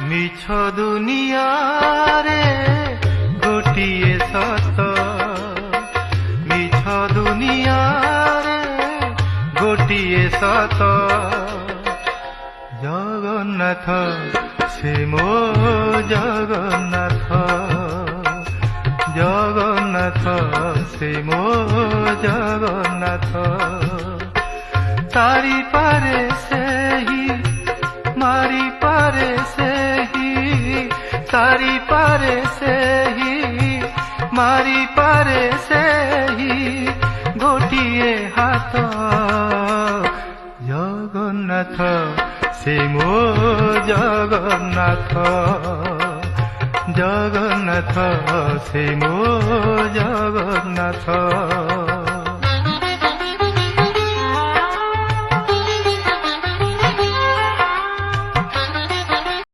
মিছ দুনিয়ারে গোটিয়ে সত, মিছ দুনিয়ারে গোটিয়ে সত। জগন্নাথ সে মো জগন্নাথ, জগন্নাথ সে মো জগন্নাথ। তারি পারে সেহি মারি পারে সেহি, তারি পারে সেহি মারি পারে সেহি গোটিয়ে হাত। জগন্নাথ সে মো জগন্নাথ, জগন্নাথ সে মো জগন্নাথ।